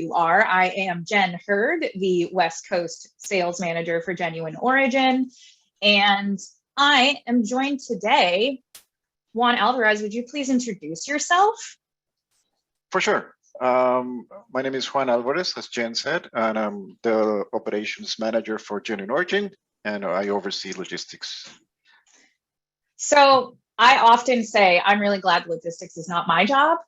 you are. I am Jen Hurd, the West Coast Sales Manager for Genuine Origin, and I am joined today. Juan Alvarez, would you please introduce yourself? For sure. My name is Juan Alvarez, as Jen said, and I'm the Operations Manager for Genuine Origin, and I oversee logistics. So I often say I'm really glad logistics is not my job.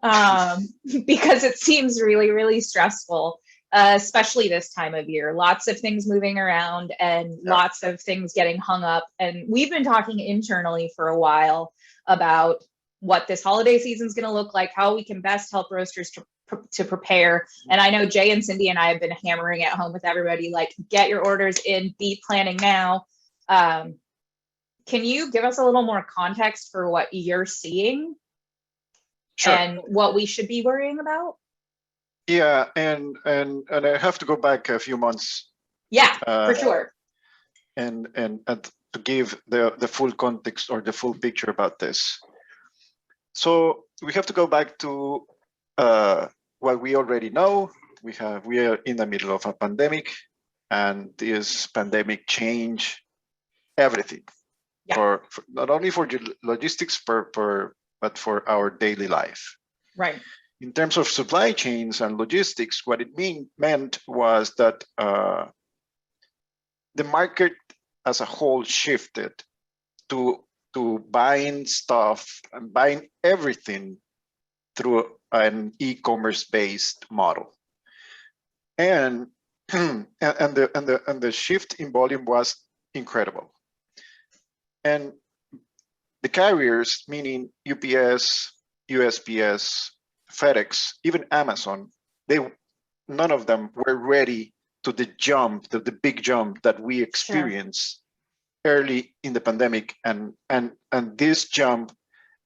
Because it seems really, really stressful, especially this time of year. Lots of things moving around and lots of things getting hung up. And we've been talking internally for a while about what this holiday season is going to look like, how we can best help roasters to prepare. And I know Jay and Cindy and I have been hammering at home with everybody, like, get your orders in, be planning now. Can you give us a little more context for what you're seeing? Sure. And what we should be worrying about? Yeah, and I have to go back a few months. Yeah, for sure. And to give the full context or the full picture about this. So we have to go back to what we already know. We are in the middle of a pandemic, and this pandemic changed everything for not only for logistics but for our daily life. Right. In terms of supply chains and logistics, what it meant was that the market as a whole shifted to buying stuff and buying everything through an e-commerce based model. And the shift in volume was incredible. And the carriers, meaning UPS, USPS, FedEx, even Amazon, none of them were ready to the big jump that we experienced early in the pandemic, and this jump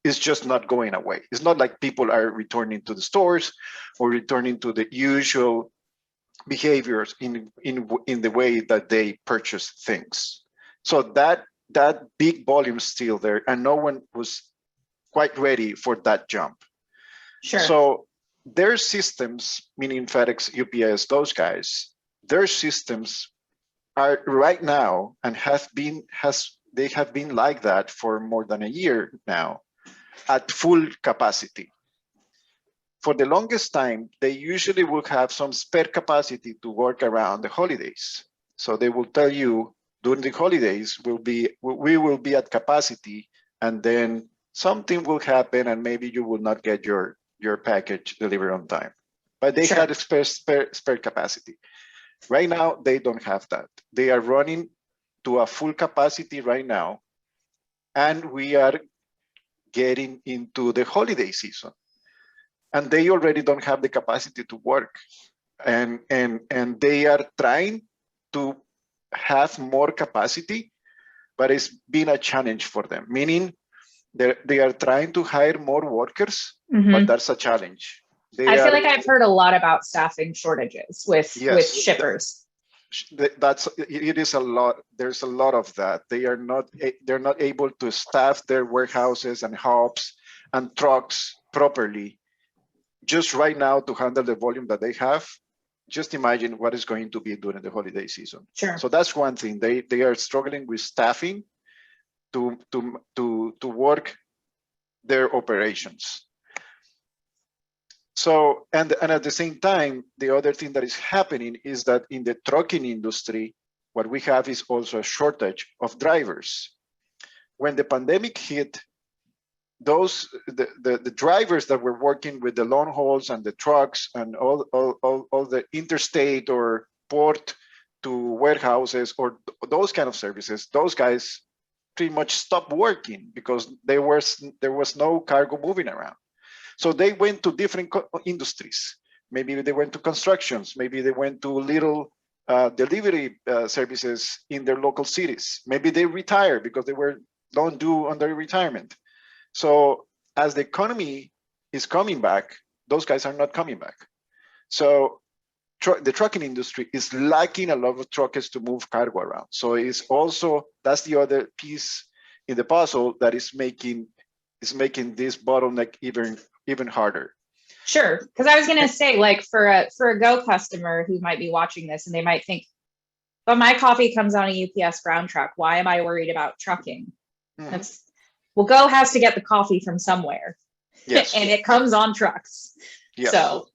is just not going away. It's not like people are returning to the stores or returning to the usual behaviors in the way that they purchase things. So that big volume is still there, and no one was quite ready for that jump. Sure. So their systems, meaning FedEx, UPS, those guys, their systems are right now and they have been like that for more than a year now, at full capacity. For the longest time, they usually will have some spare capacity to work around the holidays. So they will tell you, during the holidays, we will be at capacity, and then something will happen, and maybe you will not get your package delivered on time. But they had a spare capacity. Right now, they don't have that. They are running to a full capacity right now, and we are getting into the holiday season, and they already don't have the capacity to work, and they are trying to have more capacity, but it's been a challenge for them, meaning they are trying to hire more workers, but that's a challenge. I feel like I've heard a lot about staffing shortages with shippers. It is a lot. There's a lot of that. They're not able to staff their warehouses and hubs and trucks properly just right now to handle the volume that they have. Just imagine what is going to be during the holiday season. Sure. So that's one thing. They are struggling with staffing to work their operations. So, and at the same time, the other thing that is happening is that in the trucking industry, what we have is also a shortage of drivers. When the pandemic hit, the drivers that were working with the long hauls and the trucks and all the interstate or port to warehouses or those kind of services, those guys pretty much stopped working because there was no cargo moving around. So they went to different industries. Maybe they went to constructions. Maybe they went to little delivery services in their local cities. Maybe they retired because they were don't due on their retirement. So as the economy is coming back, those guys are not coming back. So the trucking industry is lacking a lot of truckers to move cargo around. So it's also, that's the other piece in the puzzle that is making this bottleneck even harder. Sure. Because I was going to say, like, for a Go customer who might be watching this and they might think, but my coffee comes on a UPS ground truck. Why am I worried about trucking? That's, well, Go has to get the coffee from somewhere. Yes. And it comes on trucks. Yes. So,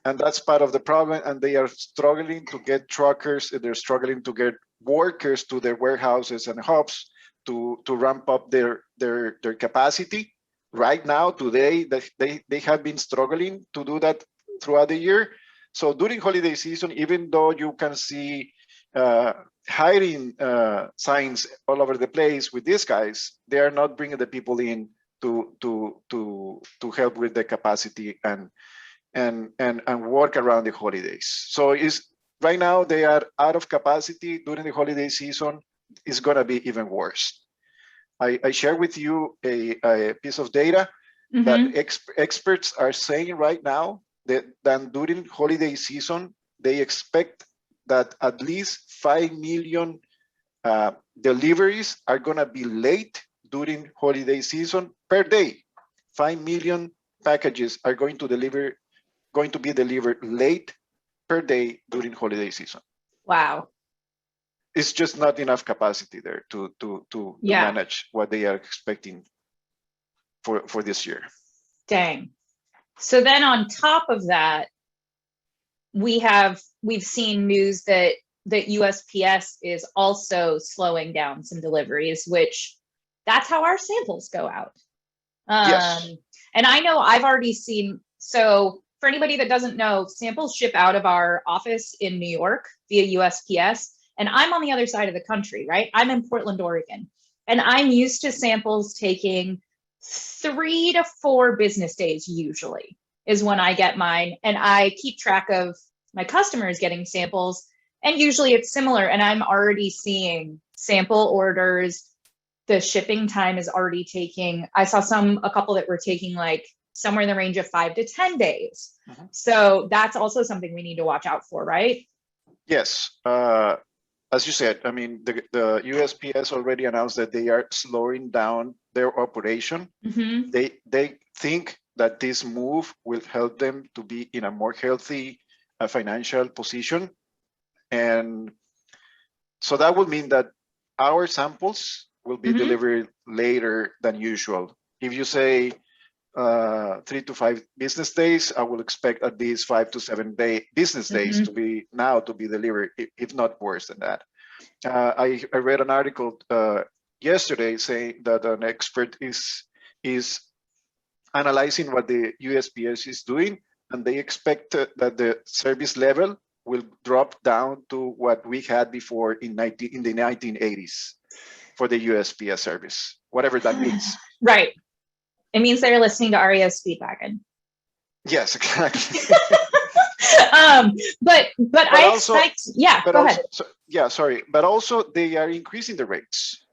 and that's part of the problem. And they are struggling to get truckers. They're struggling to get workers to their warehouses and hubs to ramp up their capacity. Right now, today, they have been struggling to do that throughout the year. So during holiday season, even though you can see hiring signs all over the place with these guys, they are not bringing the people in to help with the capacity and work around the holidays. So right now they are out of capacity during the holiday season. It's going to be even worse. I share with you a piece of data that experts are saying right now that during holiday season, they expect that at least 5 million deliveries are going to be late during holiday season per day. 5 million packages are going to be delivered late per day during holiday season. Wow. It's just not enough capacity there to manage what they are expecting for this year. Dang. So then on top of that, we've seen news that USPS is also slowing down some deliveries, which that's how our samples go out. Yes. And I know I've already seen, so for anybody that doesn't know, samples ship out of our office in New York via USPS. And I'm on the other side of the country, right? I'm in Portland, Oregon. And I'm used to samples taking 3 to 4 business days usually is when I get mine. And I keep track of my customers getting samples. And usually it's similar. And I'm already seeing sample orders. The shipping time is already taking, I saw a couple that were taking like somewhere in the range of 5 to 10 days. So that's also something we need to watch out for, right? Yes. As you said, I mean, the USPS already announced that they are slowing down their operation. They think that this move will help them to be in a more healthy financial position. And so that will mean that our samples will be delivered later than usual. If you say 3 to 5 business days, I will expect at least 5 to 7 business days to be delivered, if not worse than that. I read an article yesterday saying that an expert is analyzing what the USPS is doing, and they expect that the service level will drop down to what we had before in the 1980s for the USPS service, whatever that means. Right. It means they're listening to REO Speedwagon. Yes, exactly. But I also, expect, go ahead. Sorry. But also they are increasing the rates.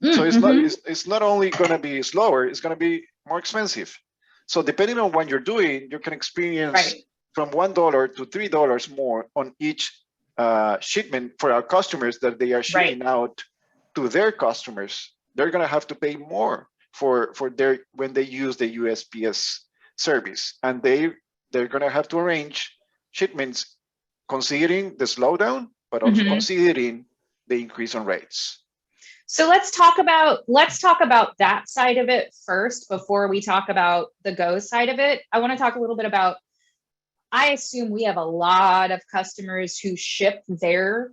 So it's not only going to be slower, it's going to be more expensive. So depending on what you're doing, you can experience from $1 to $3 more on each shipment for our customers that they are shipping out to their customers. They're going to have to pay more for when they use the USPS service, and they're going to have to arrange shipments considering the slowdown, but also considering the increase on rates. So let's talk about that side of it first before we talk about the Go side of it. I want to talk a little bit about, I assume we have a lot of customers who ship their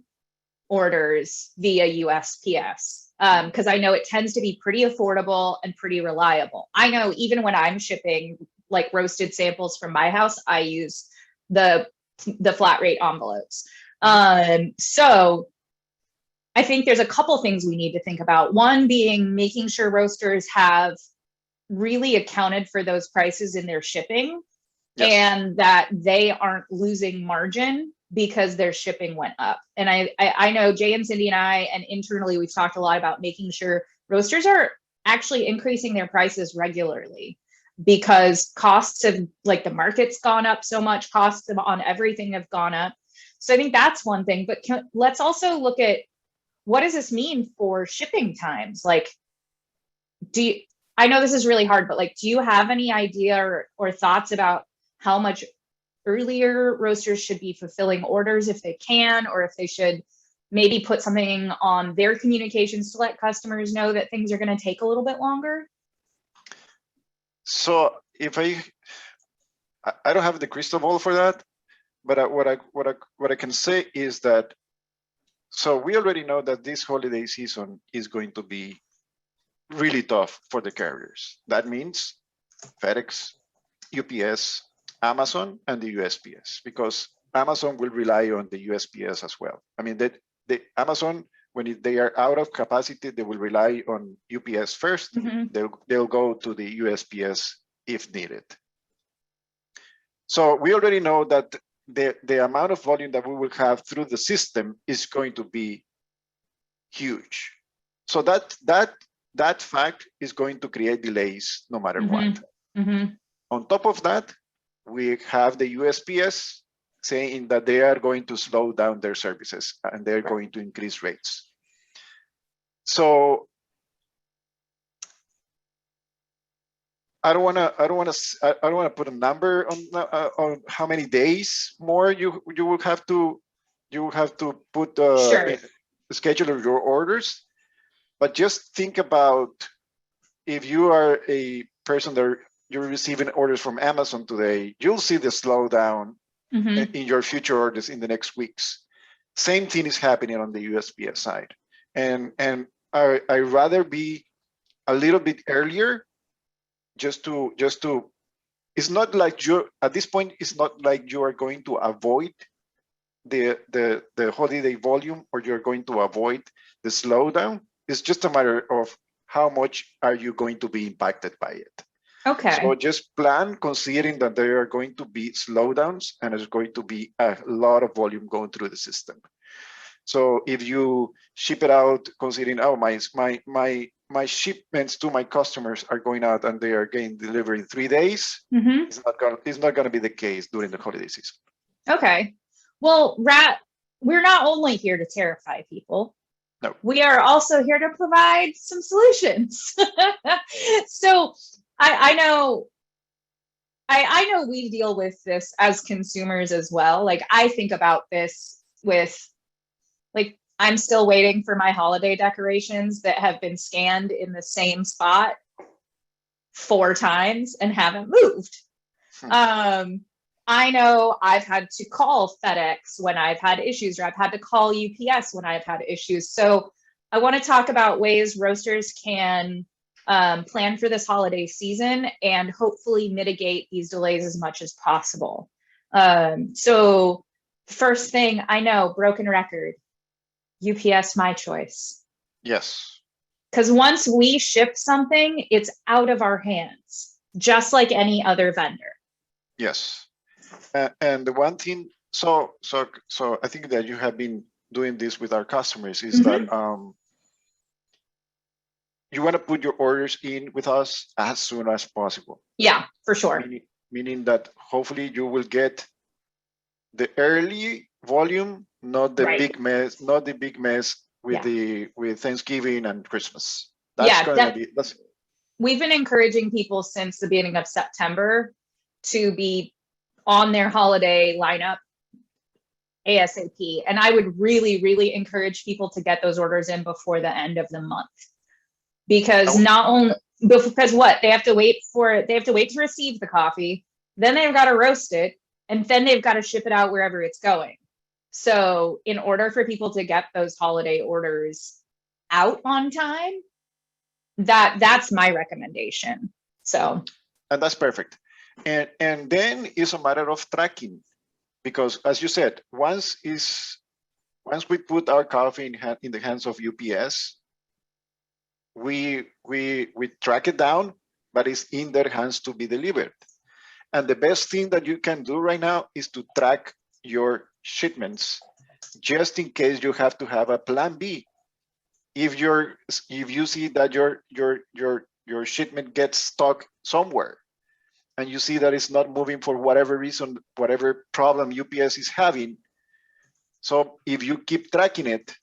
orders via USPS. Because I know it tends to be pretty affordable and pretty reliable. I know even when I'm shipping like roasted samples from my house, I use the flat rate envelopes. So I think there's a couple things we need to think about. One being making sure roasters have really accounted for those prices in their shipping and that they aren't losing margin because their shipping went up. And I know Jay and Cindy and I, and internally, we've talked a lot about making sure roasters are actually increasing their prices regularly because costs have, like the market's gone up so much, costs on everything have gone up. So I think that's one thing, but let's also look at what does this mean for shipping times? Like, I know this is really hard, but like, do you have any idea or thoughts about how much earlier roasters should be fulfilling orders if they can, or if they should maybe put something on their communications to let customers know that things are going to take a little bit longer? So if I don't have the crystal ball for that, but what I can say is that, so we already know that this holiday season is going to be really tough for the carriers. That means FedEx, UPS, Amazon, and the USPS, because Amazon will rely on the USPS as well. I mean, the Amazon, when they are out of capacity, they will rely on UPS first. They'll go to the USPS if needed. So we already know that the amount of volume that we will have through the system is going to be huge. So that fact is going to create delays no matter what. On top of that, we have the USPS saying that they are going to slow down their services and they're going to increase rates. So I don't want to put a number on how many days more you will have to put schedule of your orders, but just think about if you are a person that you're receiving orders from Amazon today, you'll see the slowdown in your future orders in the next weeks. Same thing is happening on the USPS side, and I rather be a little bit earlier. Just to, it's not like at this point, it's not like you are going to avoid the holiday volume or you're going to avoid the slowdown. It's just a matter of how much are you going to be impacted by it. Okay. So just plan considering that there are going to be slowdowns and there's going to be a lot of volume going through the system. So if you ship it out considering, oh, my shipments to my customers are going out and they are getting delivered in 3 days, it's not going to be the case during the holiday season. Okay. Well, we're not only here to terrify people. No. We are also here to provide some solutions. So I know we deal with this as consumers as well. Like, I think about this with, like, I'm still waiting for my holiday decorations that have been scanned in the same spot 4 times and haven't moved. I know I've had to call FedEx when I've had issues, or I've had to call UPS when I've had issues. So I want to talk about ways roasters can plan for this holiday season and hopefully mitigate these delays as much as possible. So first thing, I know, broken record, UPS, my choice. Yes. Because once we ship something, it's out of our hands, just like any other vendor. Yes. And the one thing, so I think that you have been doing this with our customers is that you want to put your orders in with us as soon as possible. Yeah, for sure. Meaning that hopefully you will get the early volume, not the big mess, with Thanksgiving and Christmas. We've been encouraging people since the beginning of September to be on their holiday lineup ASAP. And I would really, really encourage people to get those orders in before the end of the month. Because they have to wait to receive the coffee, then they've got to roast it, and then they've got to ship it out wherever it's going. So in order for people to get those holiday orders out on time, that's my recommendation. So, and that's perfect. And then it's a matter of tracking, because as you said, once we put our coffee in the hands of UPS, we track it down, but it's in their hands to be delivered. And the best thing that you can do right now is to track your shipments, just in case you have to have a plan B. If you see that your shipment gets stuck somewhere, and you see that it's not moving for whatever reason, whatever problem UPS is having. So if you keep tracking it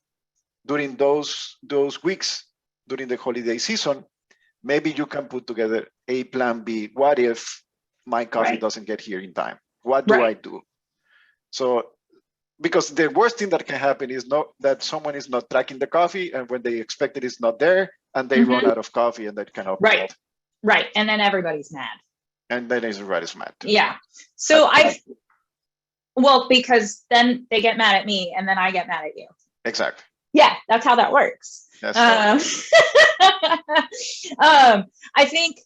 during those weeks, during the holiday season, maybe you can put together a plan B. What if my coffee Right. doesn't get here in time. What do I do? So, because the worst thing that can happen is that someone is not tracking the coffee, and when they expect it is not there, and they run out of coffee, and that cannot be Right. Right. And then everybody's mad. And then everybody's mad. Yeah. So well, because then they get mad at me and then I get mad at you. Exactly. Yeah, that's how that works. I think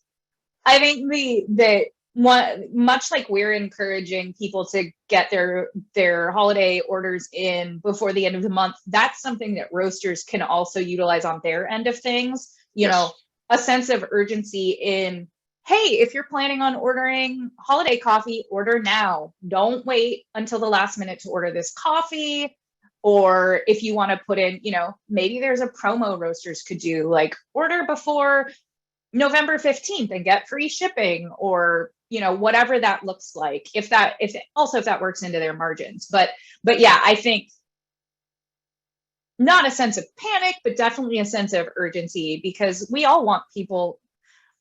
the one, much like we're encouraging people to get their holiday orders in before the end of the month, that's something that roasters can also utilize on their end of things. You know, a sense of urgency in, hey, if you're planning on ordering holiday coffee, order now. Don't wait until the last minute to order this coffee. Or if you want to put in, you know, maybe there's a promo roasters could do, like order before November 15th and get free shipping, or, you know, whatever that looks like. If that works into their margins. But yeah, I think not a sense of panic, but definitely a sense of urgency, because we all want people.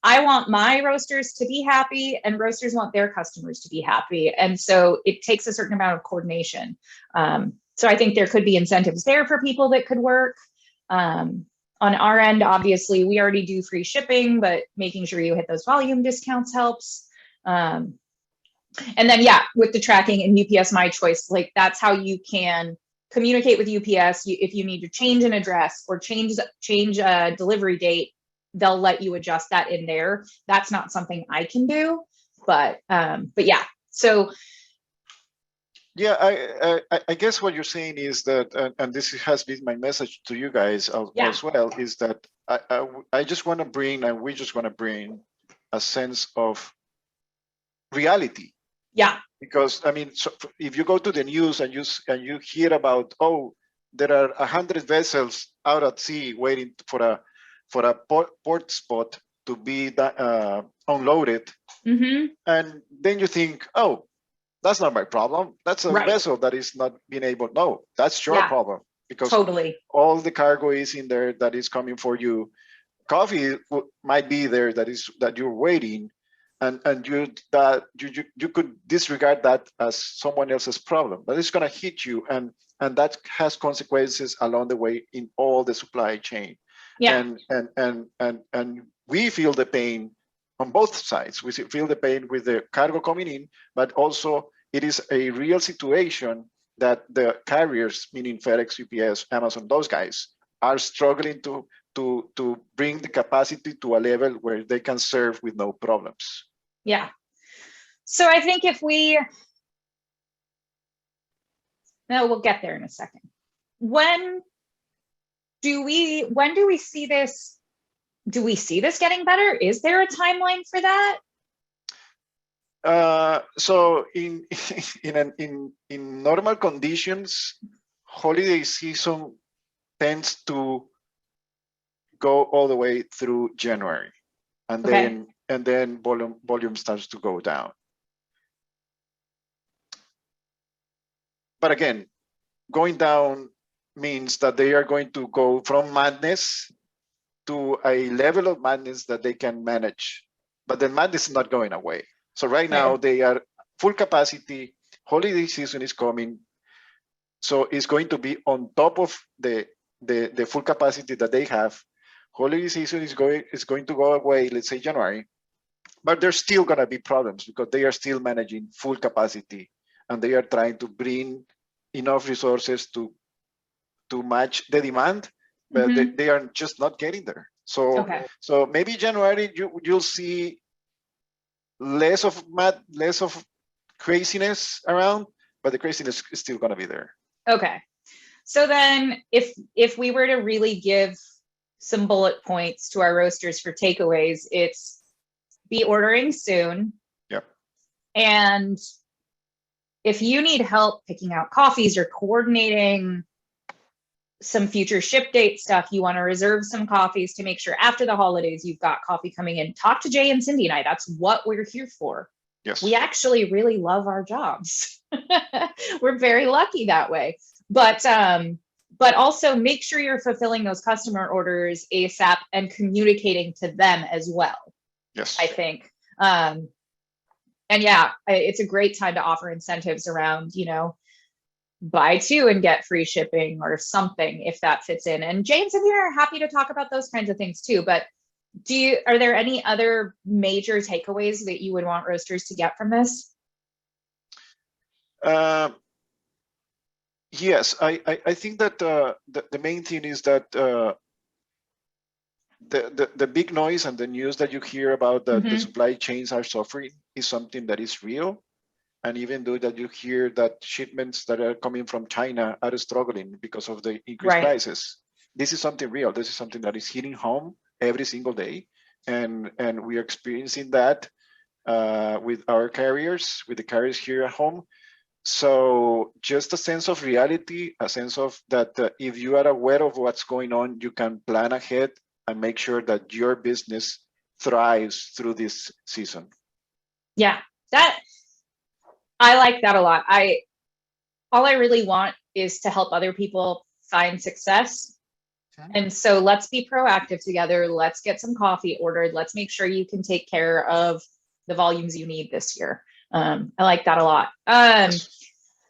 I want my roasters to be happy, and roasters want their customers to be happy. And so it takes a certain amount of coordination. So I think there could be incentives there for people that could work. On our end, obviously, we already do free shipping, but making sure you hit those volume discounts helps. And then, yeah, with the tracking and UPS My Choice, like that's how you can communicate with UPS. If you need to change an address or change a delivery date, they'll let you adjust that in there. That's not something I can do, but yeah. So yeah, I guess what you're saying is that, and this has been my message to you guys as well, is that I just want to bring, and we just want to bring a sense of reality. Yeah. Because I mean, so if you go to the news and you hear about, oh, there are 100 vessels out at sea waiting for a port spot to be unloaded, and then you think, oh, that's not my problem. That's a vessel that is not being able. No, that's your problem, because all the cargo is in there that is coming for you. Coffee might be there that you're waiting, and you could disregard that as someone else's problem, but it's going to hit you, and that has consequences along the way in all the supply chain. And we feel the pain on both sides. We feel the pain with the cargo coming in, but also it is a real situation that the carriers, meaning FedEx, UPS, Amazon, those guys, are struggling to bring the capacity to a level where they can serve with no problems. Yeah. So I think we'll get there in a second. When do we see this? Do we see this getting better? Is there a timeline for that? So in normal conditions, holiday season tends to go all the way through January, and then volume starts to go down. But again, going down means that they are going to go from madness to a level of madness that they can manage, but the madness is not going away. So right now they are full capacity. Holiday season is coming, so it's going to be on top of the full capacity that they have. Holiday season is going to go away, let's say January, but there's still going to be problems because they are still managing full capacity, and they are trying to bring enough resources to match the demand, but they are just not getting there. So so maybe January you'll see less of craziness around, but the craziness is still going to be there. Okay. So then if we were to really give some bullet points to our roasters for takeaways, it's be ordering soon. Yep. And if you need help picking out coffees or coordinating some future ship date stuff, you want to reserve some coffees to make sure after the holidays you've got coffee coming in, talk to Jay and Cindy and I. That's what we're here for. Yes. We actually really love our jobs. We're very lucky that way. But also make sure you're fulfilling those customer orders ASAP and communicating to them as well. Yes. I think. And yeah, it's a great time to offer incentives around, buy two and get free shipping or something if that fits in. And James and we are happy to talk about those kinds of things too. But are there any other major takeaways that you would want roasters to get from this? Yes, I think that the main thing is that the big noise and the news that you hear about that the supply chains are suffering is something that is real. And even though that you hear that shipments that are coming from China are struggling because of the increased prices, this is something real. This is something that is hitting home every single day. And we are experiencing that with our carriers, with the carriers here at home. So just a sense of reality, a sense of that if you are aware of what's going on, you can plan ahead and make sure that your business thrives through this season. Yeah, I like that a lot. All I really want is to help other people find success. And so let's be proactive together. Let's get some coffee ordered. Let's make sure you can take care of the volumes you need this year. I like that a lot.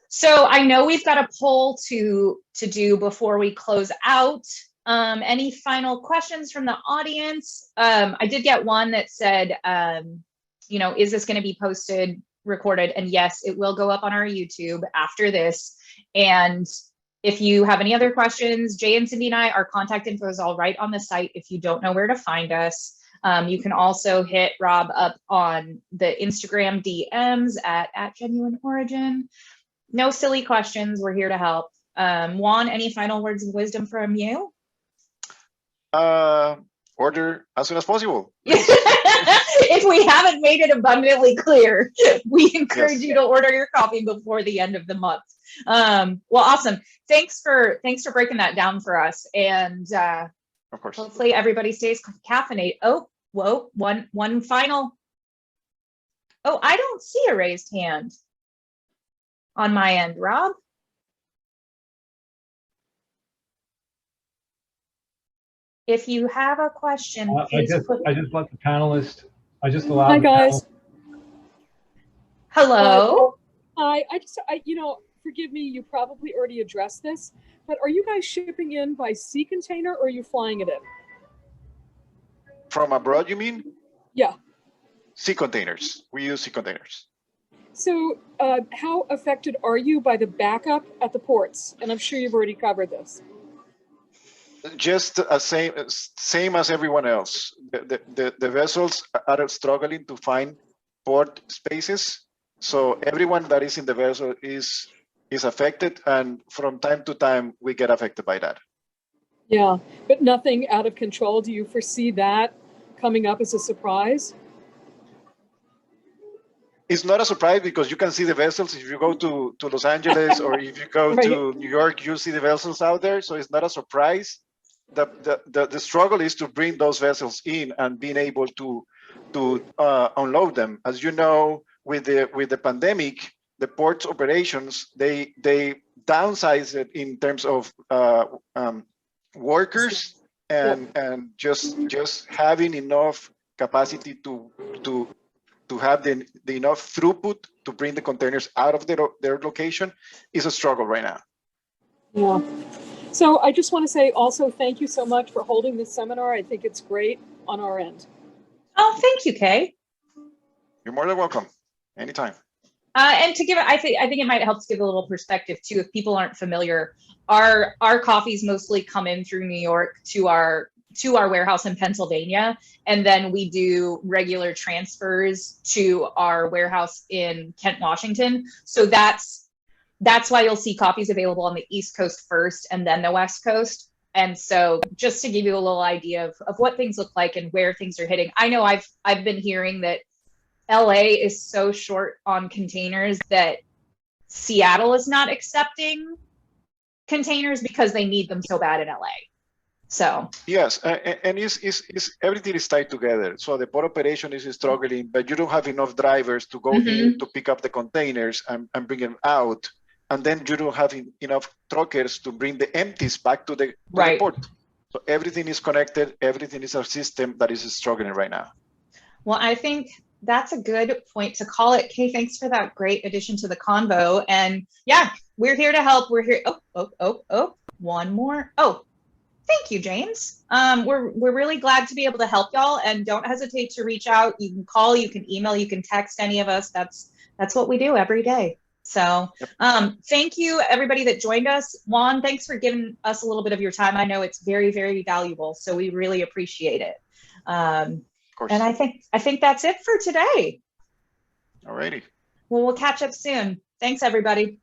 So I know we've got a poll to do before we close out. Any final questions from the audience? I did get one that said, is this going to be posted, recorded? And yes, it will go up on our YouTube after this. And if you have any other questions, Jay and Cindy and our contact info is all right on the site if you don't know where to find us. You can also hit Rob up on the Instagram DMs at Genuine Origin. No silly questions. We're here to help. Juan, any final words of wisdom from you? Order as soon as possible. If we haven't made it abundantly clear, we encourage you to order your coffee before the end of the month. Well, awesome. Thanks for breaking that down for us. And of course, hopefully everybody stays caffeinated. Oh, whoa, one final. Oh, I don't see a raised hand on my end, Rob. If you have a question, I just let the panelists. I just allowed. Hi guys. Hello. Hi. Forgive me. You probably already addressed this, but are you guys shipping in by sea container or are you flying it in? From abroad, you mean? Yeah. Sea containers. We use sea containers. So, how affected are you by the backup at the ports? And I'm sure you've already covered this. Just same as everyone else. The vessels are struggling to find port spaces. So everyone that is in the vessel is affected, and from time to time we get affected by that. Yeah, but nothing out of control. Do you foresee that coming up as a surprise? It's not a surprise because you can see the vessels if you go to Los Angeles or if you go to New York, you see the vessels out there. So it's not a surprise. The struggle is to bring those vessels in and being able to unload them. As you know, with the pandemic, the ports operations they downsized it in terms of workers and just having enough capacity to have the enough throughput to bring the containers out of their location is a struggle right now. Yeah. So I just want to say also thank you so much for holding this seminar. I think it's great on our end. Oh, thank you, Kay. You're more than welcome. Anytime. And to give it, I think it might help to give a little perspective too. If people aren't familiar, our coffees mostly come in through New York to our warehouse in Pennsylvania, and then we do regular transfers to our warehouse in Kent, Washington. So that's why you'll see coffees available on the East Coast first and then the West Coast. And so just to give you a little idea of what things look like and where things are hitting. I know I've been hearing that LA is so short on containers that Seattle is not accepting containers because they need them so bad in LA. So yes, and it's everything is tied together. So the port operation is struggling, but you don't have enough drivers to go in to pick up the containers and bring them out. And then you don't have enough truckers to bring the empties back to the port. So everything is connected. Everything is a system that is struggling right now. Well, I think that's a good point to call it. Kay, thanks for that great addition to the convo. And yeah, we're here to help. We're here. Oh, one more. Oh, thank you, James. We're really glad to be able to help y'all, and don't hesitate to reach out. You can call, you can email, you can text any of us. That's what we do every day. So thank you, everybody that joined us. Juan, thanks for giving us a little bit of your time. I know it's very, very valuable, so we really appreciate it. Of course. And I think that's it for today. Alrighty. Well, we'll catch up soon. Thanks, everybody.